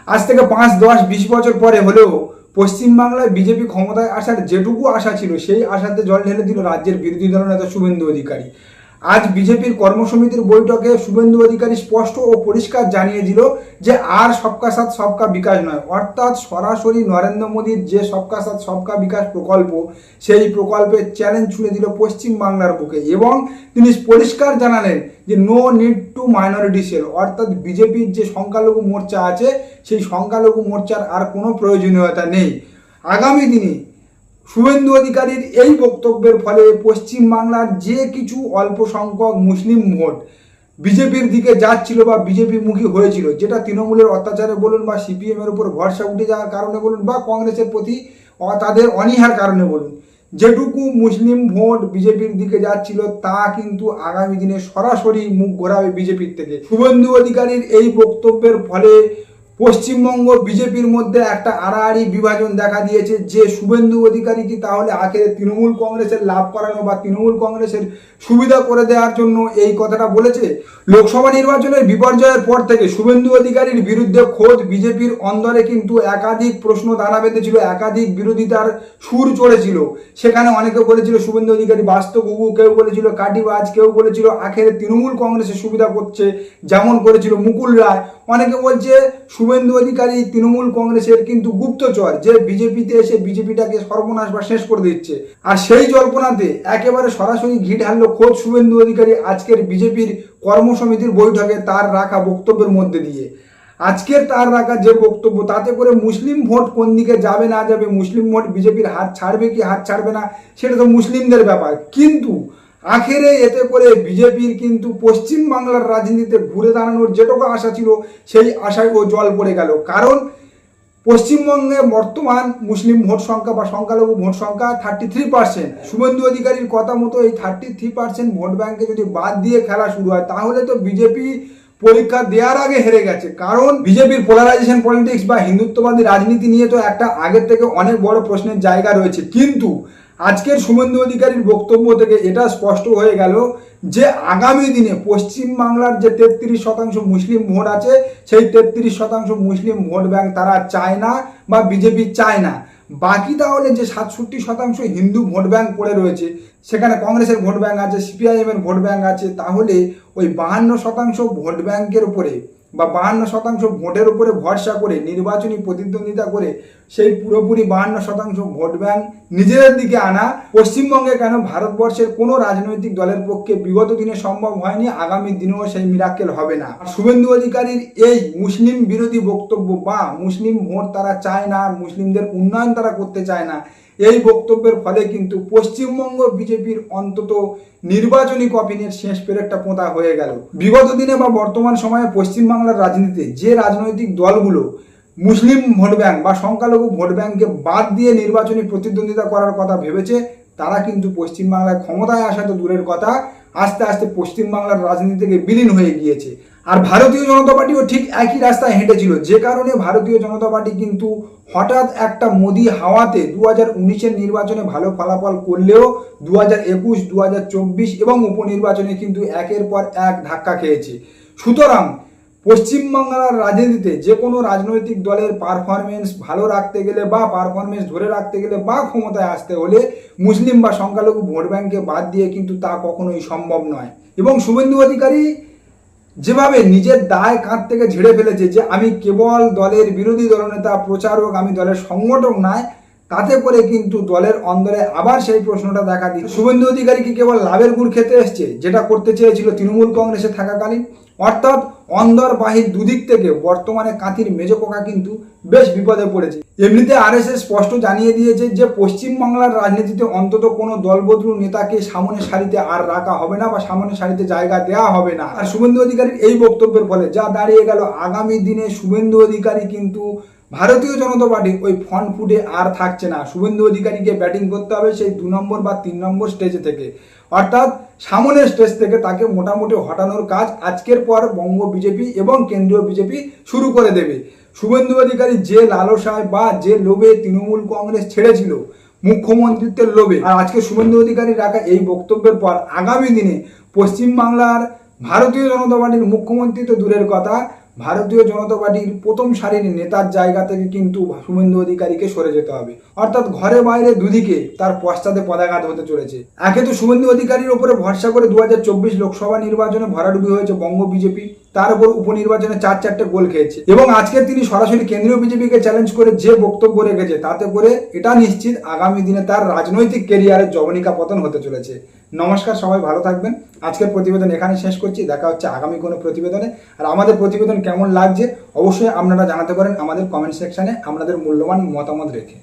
আজ থেকে 5, 10, 20 বছর পরে হলেও পশ্চিমবাংলায় বিজেপি ক্ষমতায় আসার যেটুকু আশা ছিল সেই আশাতে জল ঢেলে দিল রাজ্যের বিরোধী দলনেতা শুভেন্দু অধিকারী। আজ বিজেপির কর্মসমিতির বৈঠকে শুভেন্দু অধিকারী স্পষ্ট ও পরিষ্কার জানিয়ে দিল যে আর সবকা সাথ সবকা বিকাশ নয়, অর্থাৎ সরাসরি নরেন্দ্র মোদীর যে সবকা সাথ সবকা বিকাশ প্রকল্প সেই প্রকল্পের চ্যালেঞ্জ ছুড়ে দিল পশ্চিমবাংলার বুকে এবং তিনি পরিষ্কার জানালেন যে no need to minority cell, অর্থাৎ বিজেপির যে সংখ্যালঘু মোর্চা আছে সেই সংখ্যালঘু মোর্চার আর কোনো প্রয়োজনীয়তা নেই। আগামী দিনে শুভেন্দু অধিকারীর এই বক্তব্যের ফলে পশ্চিমবাংলার যে কিছু অল্প সংখ্যক মুসলিম ভোট বিজেপির দিকে যাচ্ছিল বা বিজেপি মুখী হয়েছিল, যেটা তৃণমূলের অত্যাচারে বলুন বা সিপিএমের উপর ভরসা উঠে যাওয়ার কারণে বলুন বা কংগ্রেসের প্রতি তাদের অনীহার কারণে বলুন, যেটুকু মুসলিম ভোট বিজেপির দিকে যাচ্ছিল তা কিন্তু আগামী দিনে সরাসরি মুখ ঘোরাবে বিজেপির থেকে। শুভেন্দু অধিকারীর এই বক্তব্যের ফলে পশ্চিমবঙ্গ বিজেপির মধ্যে একটা আড়াআড়ি বিভাজন দেখা দিয়েছে যে শুভেন্দু অধিকারী কি তাহলে আখেরে তৃণমূল কংগ্রেসের লাভ করানো বা তৃণমূল কংগ্রেসের সুবিধা করে দেওয়ার জন্য এই কথাটা বলেছে। লোকসভা নির্বাচনের বিপর্যয়ের পর থেকে শুভেন্দু অধিকারীর বিরুদ্ধে খোদ বিজেপির অন্দরে কিন্তু একাধিক প্রশ্ন দানা বেঁধেছিল, একাধিক বিরোধিতার সুর চড়েছিল। সেখানে অনেকে বলেছিল শুভেন্দু অধিকারী বাস্তবঘুঘু, কেউ বলেছিল কাটিবাজ, কেউ বলেছিল আখেরে তৃণমূল কংগ্রেসের সুবিধা করছে যেমন করেছিল মুকুল রায়। অনেকে বলছে শুভেন্দু অধিকারী তৃণমূল কংগ্রেসের কিন্তু গুপ্তচর, যে বিজেপিতে এসে বিজেপিটাকে সর্বনাশ বা শেষ করে দিচ্ছে। আর সেই জল্পনাতে একেবারে সরাসরি ঘি ঢাললো খোদ শুভেন্দু অধিকারী আজকের বিজেপির কর্মসমিতির বৈঠকে তার রাখা বক্তব্যের মধ্যে দিয়ে। আজকের তার রাখা যে বক্তব্য তাতে করে মুসলিম ভোট কোন দিকে যাবে না যাবে, মুসলিম ভোট বিজেপির হাত ছাড়বে কি হাত ছাড়বে না সেটা তো মুসলিমদের ব্যাপার, কিন্তু আখেরে এতে করে বিজেপির কিন্তু পশ্চিমবাংলার রাজনীতিতে ঘুরে দাঁড়ানোর যেটুকু আশা ছিল সেই আশায় ও জল পড়ে গেল। কারণ পশ্চিমবঙ্গে বর্তমান মুসলিম ভোট সংখ্যা বা সংখ্যালঘু ভোট সংখ্যা 33%। শুভেন্দু অধিকারীর কথা মতো এই 33% ভোট ব্যাংকে যদি বাদ দিয়ে খেলা শুরু হয় তাহলে তো বিজেপি পরীক্ষা দেওয়ার আগে হেরে গেছে। কারণ বিজেপির পোলারাইজেশন পলিটিক্স বা হিন্দুত্ববাদী রাজনীতি নিয়ে তো একটা আগের থেকে অনেক বড় প্রশ্নের জায়গা রয়েছে, কিন্তু আজকের শুভেন্দু অধিকারীর বক্তব্য থেকে এটা স্পষ্ট হয়ে গেল যে আগামী দিনে পশ্চিমবাংলার যে 33% মুসলিম ভোট আছে সেই 33% মুসলিম ভোট ব্যাংক তারা চায় না বা বিজেপি চায় না। বাকি তাহলে যে 67% হিন্দু ভোট ব্যাংক পড়ে রয়েছে, সেখানে কংগ্রেসের ভোট ব্যাংক আছে, সিপিআইএমের ভোট ব্যাংক আছে, তাহলে ওই 52% ভোট ব্যাংকের উপরে বা 52% ভোটের উপরে ভরসা করে নির্বাচনী প্রতিদ্বন্দ্বিতা করে সেই পুরোপুরি 52% ভোট ব্যাংক নিজেদের দিকে আনা পশ্চিমবঙ্গে কেন ভারতবর্ষের কোনো রাজনৈতিক দলের পক্ষে বিগত দিনে সম্ভব হয়নি, আগামী দিনেও সেই মিরাক্কেল হবে না। শুভেন্দু অধিকারীর এই মুসলিম বিরোধী বক্তব্য বা মুসলিম ভোট তারা চায় না, মুসলিমদের উন্নয়ন তারা করতে চায় না, এই বক্তব্যের ফলে কিন্তু পশ্চিমবঙ্গ বিজেপির অন্তত নির্বাচনী কফিনের শেষ পেরেকটা পোঁতা হয়ে গেল। বিগত দিনে বা বর্তমান সময়ে পশ্চিমবাংলার রাজনীতিতে যে রাজনৈতিক দলগুলো মুসলিম ভোট ব্যাংক বা সংখ্যালঘু ভোট ব্যাংককে বাদ দিয়ে নির্বাচনী প্রতিদ্বন্দ্বিতা করার কথা ভেবেছে, তারা কিন্তু পশ্চিমবাংলায় ক্ষমতায় আসা তো দূরের কথা, আস্তে আস্তে পশ্চিমবাংলার রাজনীতি থেকে বিলীন হয়ে গিয়েছে। আর ভারতীয় জনতা পার্টিও ঠিক একই রাস্তায় হেঁটেছিল, যে কারণে ভারতীয় জনতা পার্টি কিন্তু হঠাৎ একটা মোদি হাওয়াতে 2019-এর নির্বাচনে ভালো ফলাফল করলেও 2021, 2024 এবং উপনির্বাচনে কিন্তু একের পর এক ধাক্কা খেয়েছে। সুতরাং পশ্চিমবাংলার রাজনীতিতে যে কোনো রাজনৈতিক দলের পারফরমেন্স ভালো রাখতে গেলে বা পারফরমেন্স ধরে রাখতে গেলে বা ক্ষমতায় আসতে হলে মুসলিম বা সংখ্যালঘু ভোট ব্যাংককে বাদ দিয়ে কিন্তু তা কখনোই সম্ভব নয়। এবং শুভেন্দু অধিকারী যেভাবে নিজের দায় কাঁধ থেকে ঝেড়ে ফেলেছে যে আমি কেবল দলের বিরোধী দলনেতা, প্রচারক, আমি দলের সংগঠক নয়, তাতে করে কিন্তু দলের অন্দরে আবার সেই প্রশ্নটা দেখা দিচ্ছে শুভেন্দু অধিকারী কি কেবল লাভের গুড় খেতে এসছে, যেটা করতে চেয়েছিল তৃণমূল কংগ্রেসে থাকাকালীন। অর্থাৎ অন্দর বাহির দুদিক থেকে বর্তমানে কাঁথির মেজ পোকা কিন্তু বেশ বিপদে পড়েছে। এমনিতে আরএসএস স্পষ্ট জানিয়ে দিয়েছে যে পশ্চিমবাংলার রাজনীতিতে অন্তত কোনো দলবদলু নেতাকে সামনের সারিতে আর রাখা হবে না বা সামনের সারিতে জায়গা দেওয়া হবে না। আর শুভেন্দু অধিকারীর এই বক্তব্যের ফলে যা দাঁড়িয়ে গেল, আগামী দিনে শুভেন্দু অধিকারী কিন্তু ভারতীয় জনতা পার্টি ওই ফ্রন্ট ফুটে আর থাকছে না। শুভেন্দু অধিকারীকে ব্যাটিং করতে হবে সেই 2 নম্বর বা 3 নম্বর স্টেজে থেকে, অর্থাৎ সামনের স্টেজ থেকে তাকে মোটামুটি হটানোর কাজ আজকের পর বঙ্গ বিজেপি এবং কেন্দ্রীয় বিজেপি শুরু করে দেবে। শুভেন্দু অধিকারী যে লালসায় বা যে লোভে তৃণমূল কংগ্রেস ছেড়েছিল মুখ্যমন্ত্রিত্বের লোভে, আর আজকে শুভেন্দু অধিকারী রাখা এই বক্তব্যের পর আগামী দিনে পশ্চিমবাংলার ভারতীয় জনতা পার্টির মুখ্যমন্ত্রী তো দূরের কথা, ভারতীয় জনতা পার্টির প্রথম সারির নেতার জায়গা থেকে কিন্তু শুভেন্দু অধিকারীকে সরে যেতে হবে। অর্থাৎ ঘরে বাইরে দুদিকে তার পশ্চাতে পদাঘাত হতে চলেছে। একে তো শুভেন্দু অধিকারীর উপরে ভরসা করে 2024 লোকসভা নির্বাচনে ভরাডুবি হয়েছে বঙ্গ বিজেপি, তার উপর উপনির্বাচনে 4-4টে গোল খেয়েছে এবং আজকে তিনি সরাসরি কেন্দ্রীয় বিজেপিকে চ্যালেঞ্জ করে যে বক্তব্য রেখেছে তাতে করে এটা নিশ্চিত আগামী দিনে তার রাজনৈতিক কেরিয়ারের জবনিকা পতন হতে চলেছে। নমস্কার, সবাই ভালো থাকবেন। আজকের প্রতিবেদন এখানে শেষ করছি, দেখা হচ্ছে আগামী কোনো প্রতিবেদনে। আর আমাদের প্রতিবেদন কেমন লাগছে অবশ্যই আপনারা জানাতে পারেন আমাদের কমেন্ট সেকশনে আপনাদের মূল্যবান মতামত রেখে।